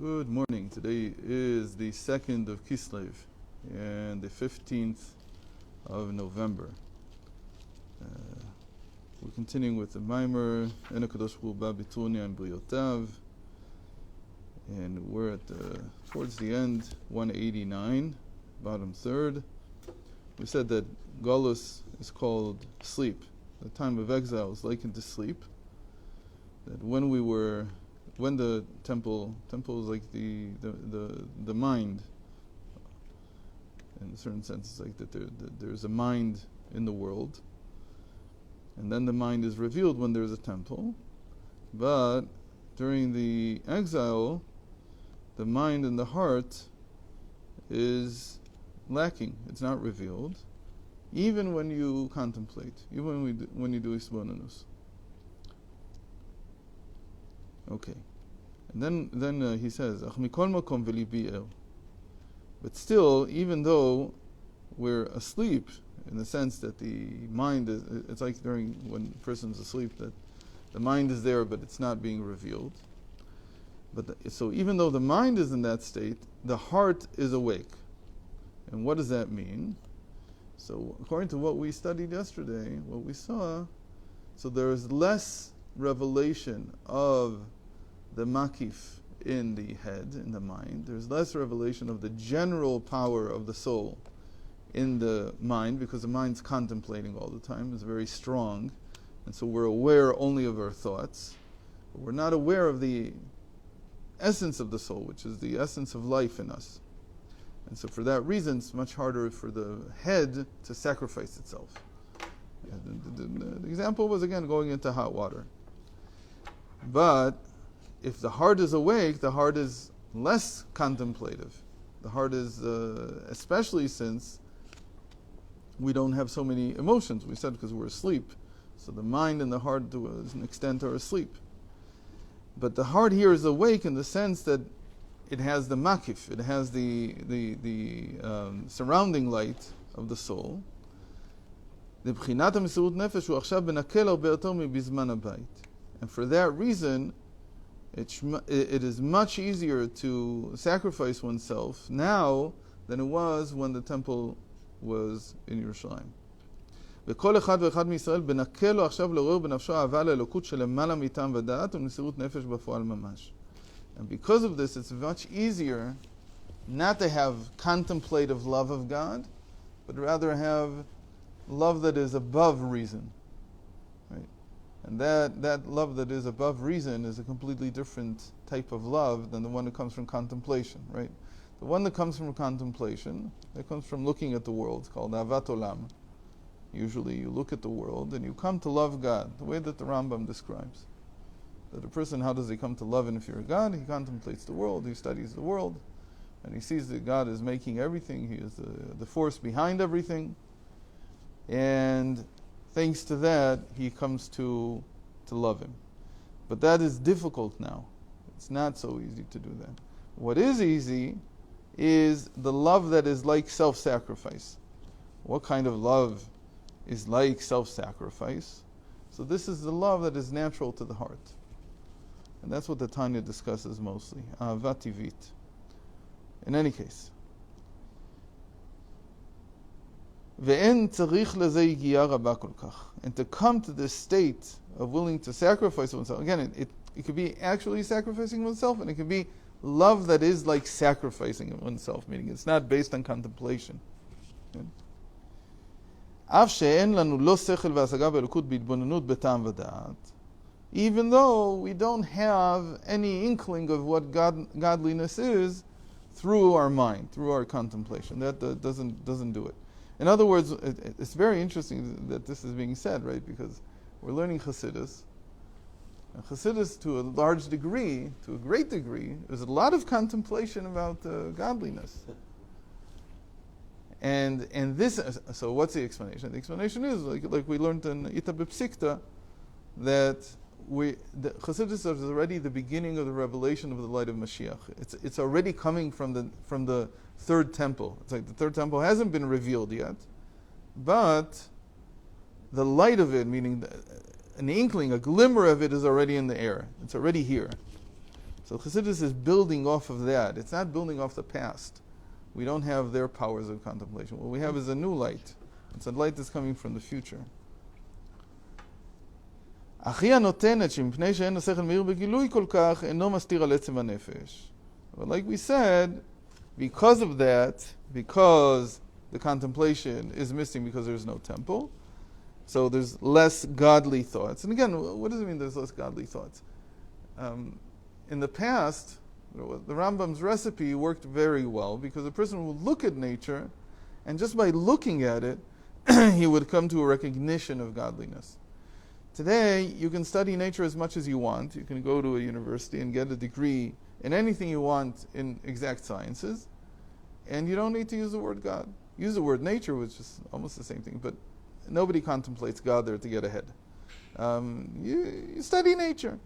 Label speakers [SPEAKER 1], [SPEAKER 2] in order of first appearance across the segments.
[SPEAKER 1] Good morning. Today is the 2nd of Kislev and the 15th of November. We're continuing with the Maimer, Ena Kadosh Hu Ba Bitunia and Briotav, and we're at towards the end, 189, bottom third. We said that Godliness is called sleep. The time of exile is likened to sleep. That when the temple is like the mind, in a certain sense, it's like that there's a mind in the world, and then the mind is revealed when there's a temple. But during the exile, the mind and the heart is lacking. It's not revealed, even when you contemplate, even when you do isbonanus. Okay, and then he says, but still, even though we're asleep, in the sense that the mind is, it's like during when a person's asleep, that the mind is there, but it's not being revealed. So even though the mind is in that state, the heart is awake. And what does that mean? So according to what we studied yesterday, what we saw, so there is less revelation of the makif in the head, in the mind. There's less revelation of the general power of the soul in the mind, because the mind's contemplating all the time. It's very strong. And so we're aware only of our thoughts. But we're not aware of the essence of the soul, which is the essence of life in us. And so for that reason, it's much harder for the head to sacrifice itself. The example was, again, going into hot water. But if the heart is awake, the heart is less contemplative. The heart is, especially since we don't have so many emotions. We said because we're asleep. So the mind and the heart, to an extent, are asleep. But the heart here is awake in the sense that it has the makif, it has the surrounding light of the soul. And for that reason, it is much easier to sacrifice oneself now than it was when the temple was in Yerushalayim. וכל אחד ואחד מישראל בנקה לו עכשיו לעורר בנפשו אהבה לאלוקות שלמעלה מטעם ודעת ומסירות נפש בפועל ממש. And because of this, it's much easier not to have contemplative love of God, but rather have love that is above reason. Right? And that love that is above reason is a completely different type of love than the one that comes from contemplation. Right? The one that comes from contemplation, that comes from looking at the world, it's called ahavat olam. Usually you look at the world and you come to love God, the way that the Rambam describes. That a person, how does he come to love and fear God? He contemplates the world, he studies the world, and he sees that God is making everything, he is the force behind everything, and thanks to that, he comes to love him. But that is difficult now. It's not so easy to do that. What is easy is the love that is like self-sacrifice. What kind of love is like self-sacrifice? So this is the love that is natural to the heart. And that's what the Tanya discusses mostly. Ahavat tivit. In any case. ואין צריך לזה יגיעה רבה כל כך. And to come to this state of willing to sacrifice oneself. Again, it could be actually sacrificing oneself, and it could be love that is like sacrificing oneself, meaning it's not based on contemplation. אף שאין לנו לא שכל והשגה באלוקות בהתבוננות בטעם ודעת, even though we don't have any inkling of what godliness is through our mind, through our contemplation. That doesn't do it. In other words, it's very interesting that this is being said, right? Because we're learning Chasidus. And Chasidus, to a large degree, to a great degree, there's a lot of contemplation about godliness. And this, so what's the explanation? The explanation is, like we learned in Ita B'Psikta, that the Chasidus is already the beginning of the revelation of the light of Mashiach. It's already coming from the third temple. It's like the third temple hasn't been revealed yet, but the light of it, meaning an inkling, a glimmer of it, is already in the air. It's already here. So Chasidus is building off of that. It's not building off the past. We don't have their powers of contemplation. What we have is a new light. It's a light that's coming from the future. But like we said, because of that, because the contemplation is missing because there's no temple, so there's less godly thoughts. And again, what does it mean there's less godly thoughts? In the past, the Rambam's recipe worked very well because a person would look at nature, and just by looking at it, he would come to a recognition of godliness. Today, you can study nature as much as you want. You can go to a university and get a degree in anything you want in exact sciences, and you don't need to use the word God. Use the word nature, which is almost the same thing, but nobody contemplates God there to get ahead. You study nature.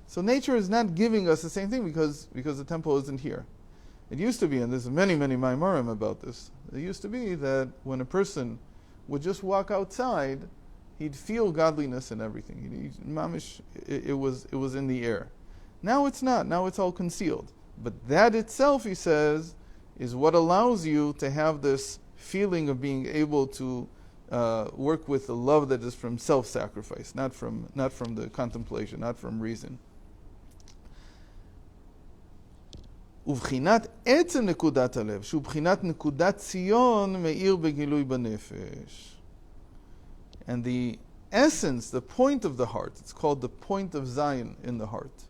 [SPEAKER 1] So nature is not giving us the same thing because the temple isn't here. It used to be, and there's many Maimarim about this, it used to be that when a person would just walk outside, he'd feel godliness in everything. It was in the air. Now it's not. Now it's all concealed. But that itself, he says, is what allows you to have this feeling of being able to work with the love that is from self-sacrifice, not from the contemplation, not from reason. ובחינת עצם נקודת הלב, שהוא בחינת נקודת ציון, מאיר בגילוי בנפש. And the essence, the point of the heart, it's called the point of Zion in the heart.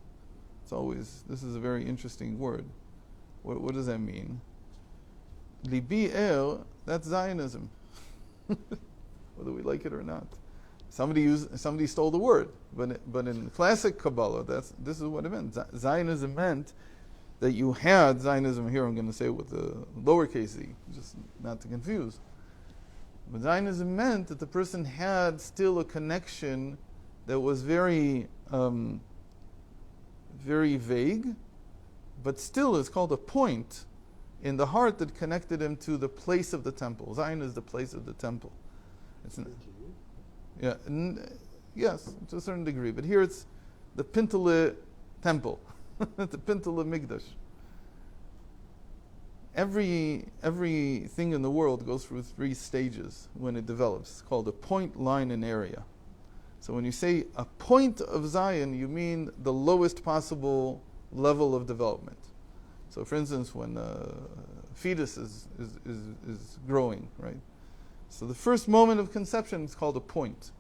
[SPEAKER 1] This is a very interesting word. What does that mean? Libi er, that's Zionism. Whether we like it or not. Somebody stole the word, but in classic Kabbalah, this is what it meant. Zionism meant that you had Zionism here. I'm going to say it with the lowercase z, just not to confuse. But Zionism meant that the person had still a connection that was very, very vague, but still is called a point in the heart that connected him to the place of the temple. Zion is the place of the temple. Yes, to a certain degree. But here it's the Pintele temple, the Pintele Migdash. Everything in the world goes through 3 stages when it develops. It's called a point, line, and area. So when you say a point of Zion, you mean the lowest possible level of development. So for instance, when a fetus is growing, right? So the first moment of conception is called a point.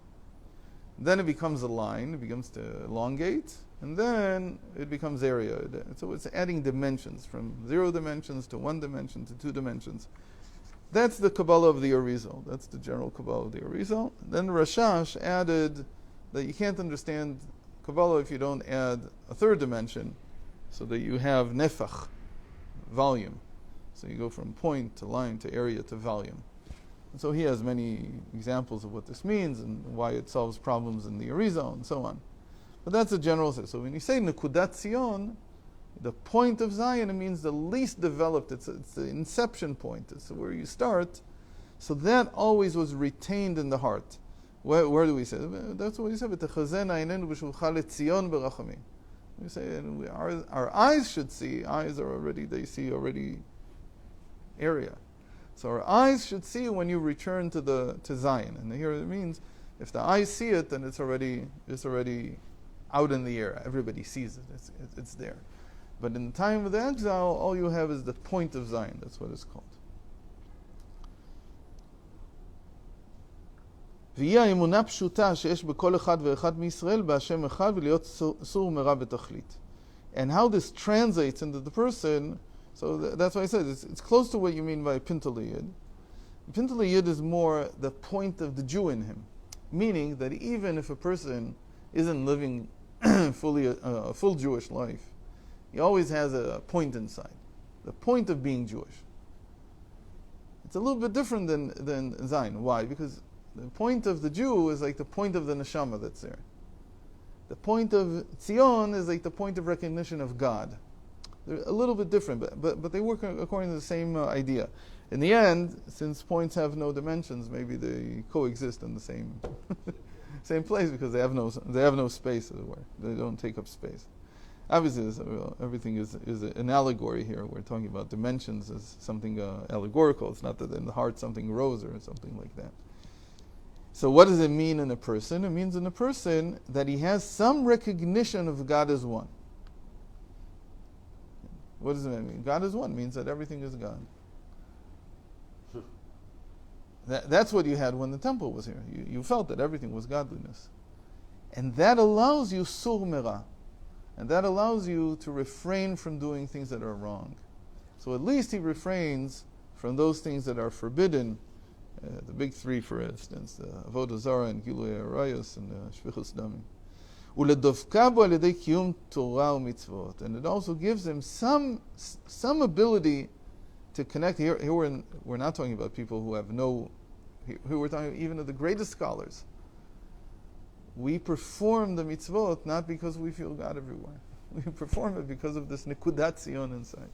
[SPEAKER 1] Then it becomes a line, it begins to elongate, and then it becomes area. So it's adding dimensions from 0 dimensions to 1 dimension to 2 dimensions. That's the Kabbalah of the Arizal. That's the general Kabbalah of the Arizal. Then Rashash added that you can't understand Kabbalah if you don't add a 3rd dimension, so that you have nefach, volume. So you go from point to line to area to volume. And so he has many examples of what this means and why it solves problems in the Arizal and so on. But that's a general sense. So when you say Nekudat Zion, the point of Zion, it means the least developed. It's the inception point. It's where you start. So that always was retained in the heart. Where do we say? That's what he said. We say our eyes should see. Eyes are already, they see already area. So our eyes should see when you return to Zion. And here it means if the eyes see it, then it's already out in the air. Everybody sees it. It's there. But in the time of the exile, all you have is the point of Zion. That's what it's called. והיא האמונה פשוטה שיש בכל אחד ואחד מישראל בהשם אחד ולהיות סור מרע בתכלית. And how this translates into the person, so that's why I said it's close to what you mean by Pintele Yid. Pintele Yid is more the point of the Jew in him, meaning that even if a person isn't living fully a full Jewish life, he always has a point inside, the point of being Jewish. It's a little bit different than Zion. Why? Because the point of the Jew is like the point of the neshama that's there. The point of Tzion is like the point of recognition of God. They're a little bit different, but they work according to the same idea. In the end, since points have no dimensions, maybe they coexist in the same place because they have no space, as it were. They don't take up space. Obviously, everything is an allegory here. We're talking about dimensions as something allegorical. It's not that in the heart something rose or something like that. So what does it mean in a person? It means in a person that he has some recognition of God as one. What does that mean? God is one means that everything is God. That's what you had when the temple was here. You felt that everything was godliness. And that allows you sur mera. And that allows you to refrain from doing things that are wrong. So at least he refrains from those things that are forbidden. The big three, for instance, Avodah Zarah and Gilui Arayos and Shvichus Damim. Uledovka bo alidei kiyum Torah u'mitzvot. And it also gives him some ability to connect. Here we're not talking about people who have no. Here we're talking even of the greatest scholars. We perform the mitzvot not because we feel God everywhere. We perform it because of this nekudat zion inside.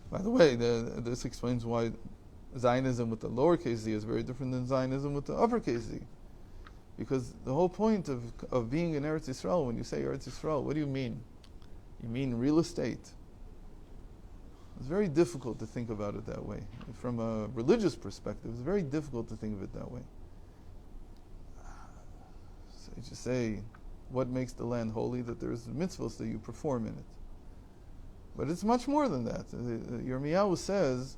[SPEAKER 1] By the way, this explains why Zionism with the lowercase z is very different than Zionism with the uppercase z. Because the whole point of being in Eretz Yisrael, when you say Eretz Yisrael, what do you mean? You mean real estate. It's very difficult to think about it that way. From a religious perspective, it's very difficult to think of it that way. So you just say, what makes the land holy? That there's mitzvahs that you perform in it. But it's much more than that. Yirmiyahu says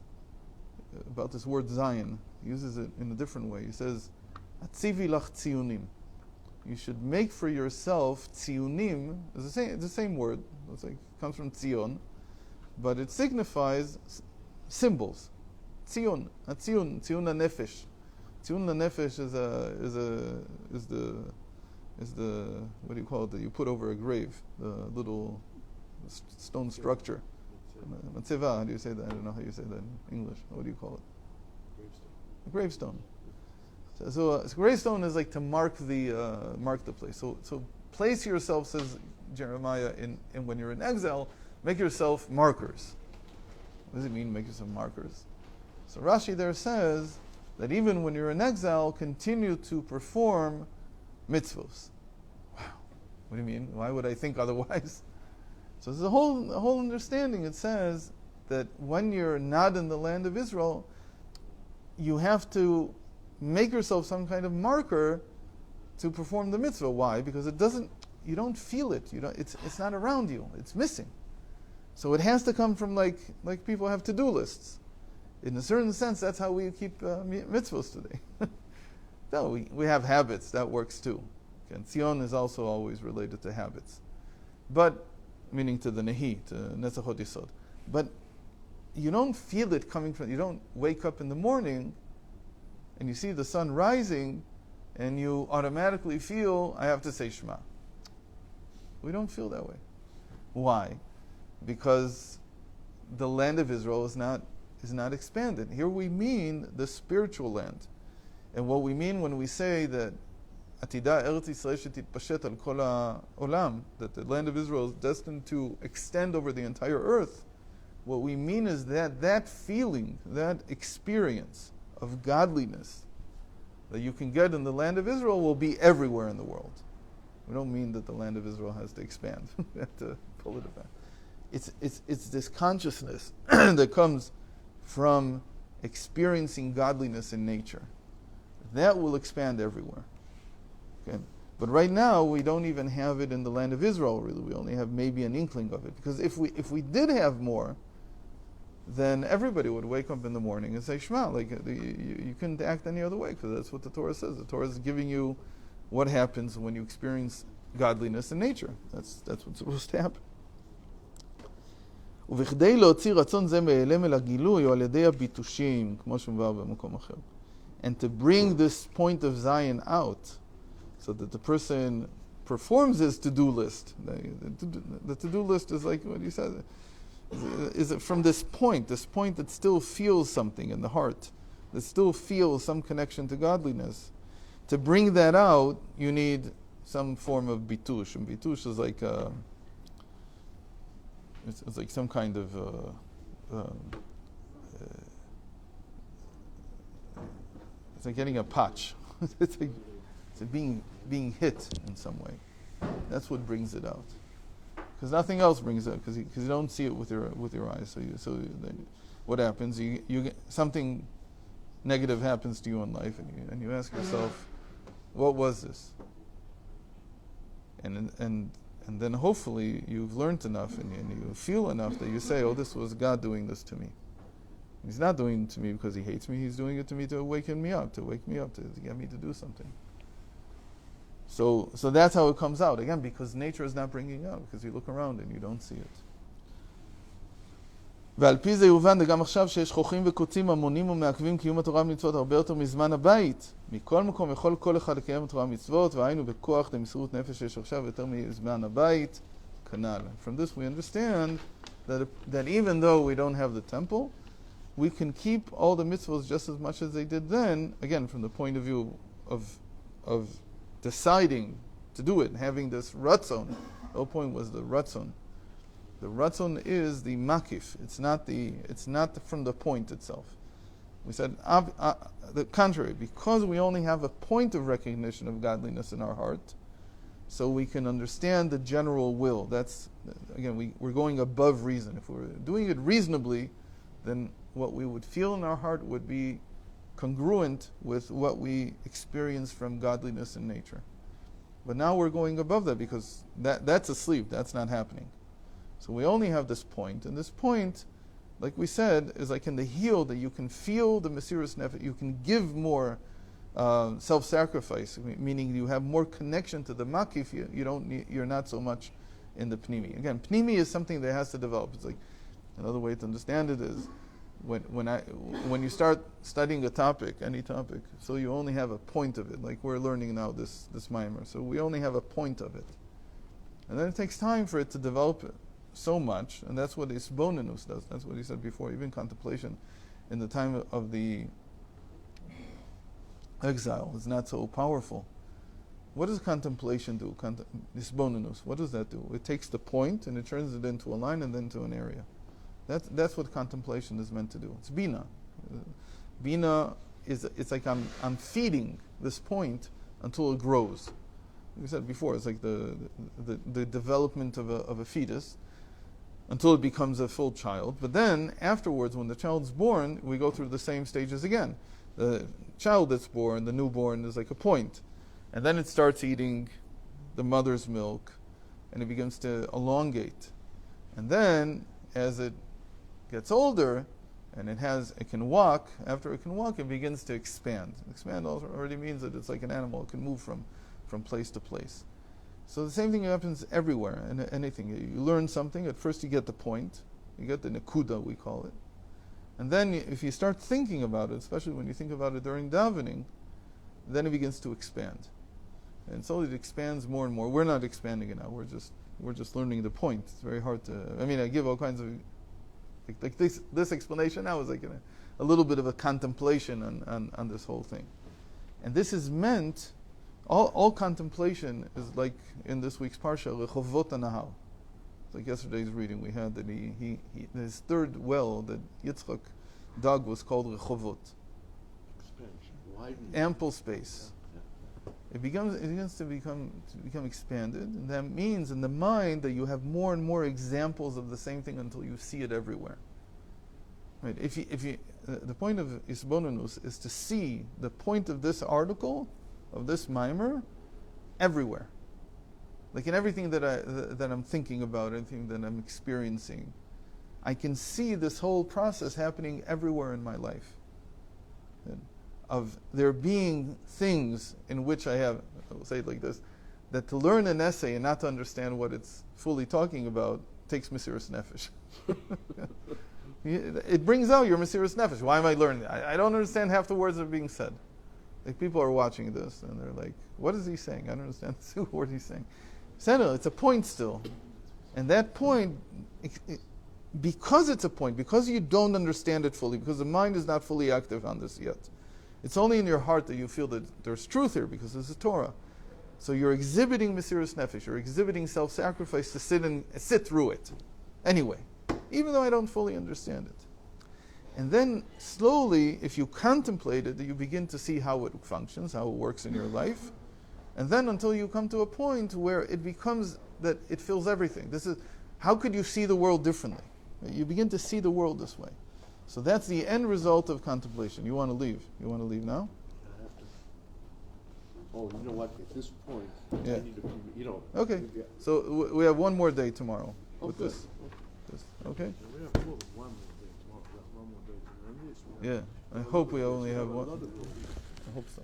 [SPEAKER 1] about this word Zion, he uses it in a different way. He says, Atzivi lach tzionim. You should make for yourself tzionim. It's the same word. It's like, it comes from tzion, but it signifies symbols. Tzion, tzion hanefesh. Tzion hanefesh is the what do you call it that you put over a grave? The little stone structure. Matzeva, how do you say that? I don't know how you say that in English. What do you call it? Gravestone. So a gravestone is like to mark the place. So place yourself, says Jeremiah, in when you're in exile, make yourself markers. What does it mean, make yourself markers? So Rashi there says that even when you're in exile, continue to perform mitzvos. Wow. What do you mean? Why would I think otherwise? So there's a whole understanding. It says that when you're not in the land of Israel, you have to make yourself some kind of marker to perform the mitzvah. Why? Because you don't feel it. It's not around you. It's missing. So it has to come from like people have to-do lists. In a certain sense, that's how we keep mitzvahs today. No, we have habits. That works too. And Tzion is also always related to habits. But meaning to the Nehi, to Netzachot Yisod. But you don't feel it coming from, you don't wake up in the morning and you see the sun rising and you automatically feel, I have to say Shema. We don't feel that way. Why? Because the land of Israel is not expanded. Here we mean the spiritual land. And what we mean when we say that Atida Eretz Yisrael shetitpashet al kol ha'olam, that the land of Israel is destined to extend over the entire earth, what we mean is that feeling, that experience of godliness that you can get in the land of Israel will be everywhere in the world. We don't mean that the land of Israel has to expand. We have to pull it back. It's this consciousness that comes from experiencing godliness in nature. That will expand everywhere. Okay. But right now, we don't even have it in the land of Israel, really. We only have maybe an inkling of it. Because if we did have more, then everybody would wake up in the morning and say Shema. Like you couldn't act any other way, because that's what the Torah says. The Torah is giving you what happens when you experience godliness in nature. That's what's supposed to happen. ובכדי להוציא רצון זה מהיעלם אל הגילוי, או על ידי הביטושים, כמו שמובא במקום אחר. And to bring this point of Zion out, so that the person performs his to-do list. The to-do list is like what you said. Is it from this point that still feels something in the heart, that still feels some connection to godliness. To bring that out, you need some form of bitush. And bitush is like it's like some kind of it's like getting a patch. It's like being hit in some way. That's what brings it out. Because nothing else brings it out. Because you don't see it with your eyes. So then what happens? You get something negative happens to you in life, and you ask yourself, what was this? And then hopefully you've learned enough and you feel enough that you say, oh, this was God doing this to me. He's not doing it to me because he hates me. He's doing it to me to wake me up, to get me to do something. So that's how it comes out. Again, because nature is not bringing it out, because you look around and you don't see it. ועל פי זה יובן גם עכשיו שיש חוכים וקוצים המונים ומעכבים קיום התורה ומצוות הרבה יותר מזמן הבית. מכל מקום יכול כל אחד לקיים התורה ומצוות, והיינו בכוח למסירות נפש שיש עכשיו יותר מזמן הבית, כנ"ל. From this we understand that even though we don't have the temple, we can keep all the mitzvahs just as much as they did then, again, from the point of view of deciding to do it, having this ratzon. The whole point was the ratzon. The ratzon is the makif. It's not from the point itself. We said the contrary, because we only have a point of recognition of godliness in our heart, so we can understand the general will. That's, again, we're going above reason. If we're doing it reasonably, then what we would feel in our heart would be congruent with what we experience from godliness in nature. But now we're going above that, because that's asleep. That's not happening. So we only have this point, and this point, like we said, is like in the heel, that you can feel the Mesiras Nefesh, you can give more self-sacrifice, meaning you have more connection to the makif. You're not so much in the pnimi. Again, pnimi is something that has to develop. It's like, another way to understand it is when you start studying a topic, any topic, so you only have a point of it. Like we're learning now this mimer, so we only have a point of it, and then it takes time for it to develop it so much, and that's what Isbonenus does. That's what he said before. Even contemplation in the time of the exile is not so powerful. What does contemplation do? Isbonenus, what does that do? It takes the point and it turns it into a line and then to an area. That's what contemplation is meant to do. It's bina. Bina it's like I'm feeding this point until it grows. Like we said before, it's like the development of a fetus until it becomes a full child. But then afterwards, when the child's born, we go through the same stages again. The child that's born, the newborn, is like a point. And then it starts eating the mother's milk, and it begins to elongate. And then, as it gets older, and it can walk, after it can walk, it begins to expand. Expand already means that it's like an animal. It can move from place to place. So the same thing happens everywhere, in anything. You learn something, at first you get the point, you get the nekuda, we call it. And then if you start thinking about it, especially when you think about it during davening, then it begins to expand. And so it expands more and more. We're not expanding it now, we're just learning the point. It's very hard to, I give all kinds of, like this explanation now is like a little bit of a contemplation on this whole thing. And this is meant, all contemplation is like in this week's parsha, Rechovot Nahal. Like yesterday's reading, we had that he his third well that Yitzchak dug was called Rechovot.
[SPEAKER 2] Expansion, widening.
[SPEAKER 1] Ample space. It begins to become expanded, and that means in the mind that you have more and more examples of the same thing until you see it everywhere. Right? If you the point of Isbonenus is to see the point of this article, of this mimer, everywhere. Like in everything that I'm thinking about, everything that I'm experiencing, I can see this whole process happening everywhere in my life. Of there being things in which I will say it like this, that to learn an essay and not to understand what it's fully talking about takes Mesiras Nefesh. It brings out your Mesiras Nefesh. Why am I learning? I don't understand half the words that are being said. Like people are watching this and they're like, what is he saying? I don't understand a single word he's saying. It's a point still. And that point, because it's a point, because you don't understand it fully, because the mind is not fully active on this yet, it's only in your heart that you feel that there's truth here, because this is Torah. So you're exhibiting Mesiras Nefesh, you're exhibiting self-sacrifice to sit through it. Anyway, even though I don't fully understand it. And then slowly, if you contemplate it, you begin to see how it functions, how it works in your life. And then until you come to a point where it becomes that it fills everything. This is, how could you see the world differently? You begin to see the world this way. So that's the end result of contemplation. You want to leave. You want to leave now?
[SPEAKER 2] I have to. Oh, you know what? At this point,
[SPEAKER 1] Yeah.
[SPEAKER 2] I need to, you know.
[SPEAKER 1] Okay.
[SPEAKER 2] Yeah.
[SPEAKER 1] So we have one more day tomorrow
[SPEAKER 2] Oh,
[SPEAKER 1] with
[SPEAKER 2] good.
[SPEAKER 1] this. Okay?
[SPEAKER 3] We have more than one more day tomorrow. We have one more day tomorrow. At least we have
[SPEAKER 1] Yeah. I hope we only have one. I hope so.